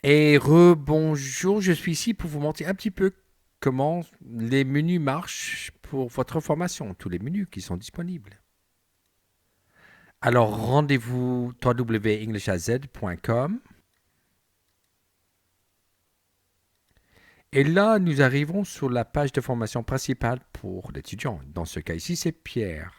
Et rebonjour, je suis ici pour vous montrer un petit peu comment les menus marchent pour votre formation, tous les menus qui sont disponibles. Alors rendez-vous www.englishaz.com et là nous arrivons sur la page de formation principale pour l'étudiant. Dans ce cas ici, c'est Pierre.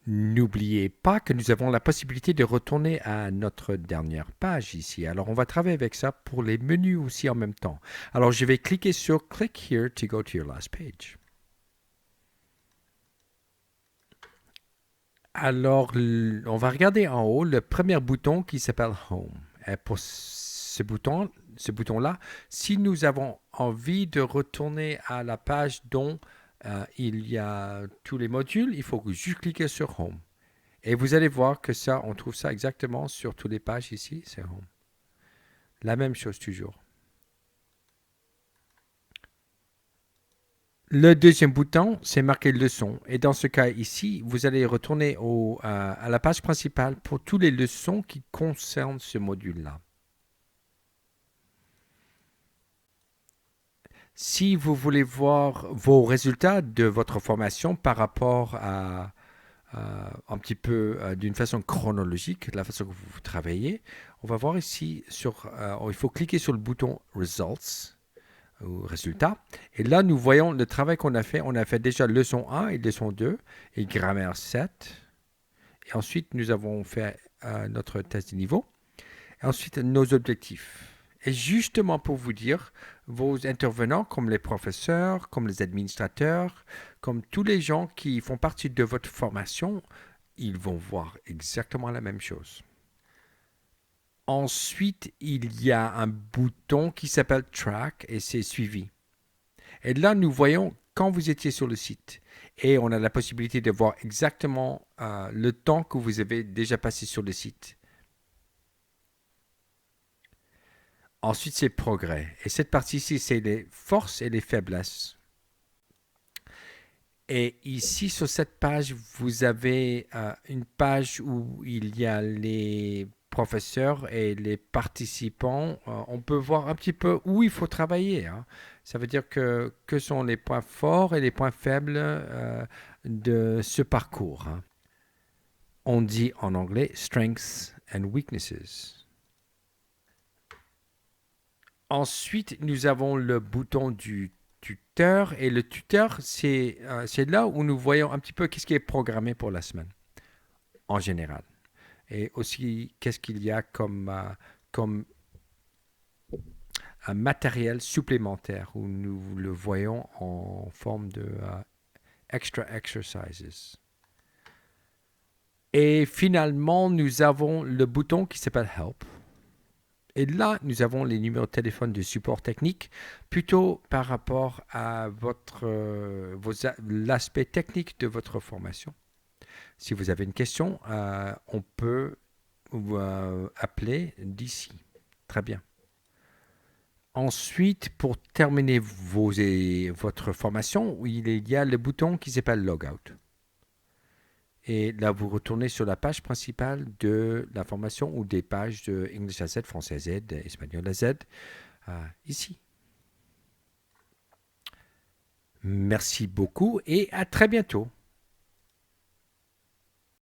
N'oubliez pas que nous avons la possibilité de retourner à notre dernière page ici. Alors, on va travailler avec ça pour les menus aussi en même temps. Alors, je vais cliquer sur Click here to go to your last page. Alors, on va regarder en haut le premier bouton qui s'appelle Home. Et pour ce bouton-là, si nous avons envie de retourner à la page dont il y a tous les modules, il faut juste cliquer sur Home. Et vous allez voir que ça, on trouve ça exactement sur toutes les pages ici, c'est Home. La même chose toujours. Le deuxième bouton, c'est marqué leçons. Et dans ce cas ici, vous allez retourner à la page principale pour toutes les leçons qui concernent ce module-là. Si vous voulez voir vos résultats de votre formation par rapport à un petit peu d'une façon chronologique, la façon que vous travaillez, on va voir ici il faut cliquer sur le bouton Results ou résultats. Et là, nous voyons le travail qu'on a fait. On a fait déjà leçon 1 et leçon 2 et grammaire 7. Et ensuite, nous avons fait notre test de niveau. Et ensuite, nos objectifs. Et justement pour vous dire, vos intervenants, comme les professeurs, comme les administrateurs, comme tous les gens qui font partie de votre formation, ils vont voir exactement la même chose. Ensuite, il y a un bouton qui s'appelle Track et c'est suivi. Et là, nous voyons quand vous étiez sur le site. Et on a la possibilité de voir exactement le temps que vous avez déjà passé sur le site. Ensuite, c'est progrès. Et cette partie-ci, c'est les forces et les faiblesses. Et ici, sur cette page, vous avez une page où il y a les professeurs et les participants. On peut voir un petit peu où il faut travailler. Hein. Ça veut dire que sont les points forts et les points faibles de ce parcours. Hein. On dit en anglais strengths and weaknesses. Ensuite, nous avons le bouton du tuteur. Et le tuteur, c'est là où nous voyons un petit peu qu'est-ce qui est programmé pour la semaine, en général. Et aussi, qu'est-ce qu'il y a comme un matériel supplémentaire où nous le voyons en forme de extra exercises. Et finalement, nous avons le bouton qui s'appelle Help. Et là, nous avons les numéros de téléphone de support technique, plutôt par rapport à l'aspect technique de votre formation. Si vous avez une question, on peut vous appeler d'ici. Très bien. Ensuite, pour terminer votre formation, il y a le bouton qui s'appelle Logout. Et là, vous retournez sur la page principale de la formation ou des pages de English AZ, Français AZ, Espagnol AZ, ici. Merci beaucoup et à très bientôt.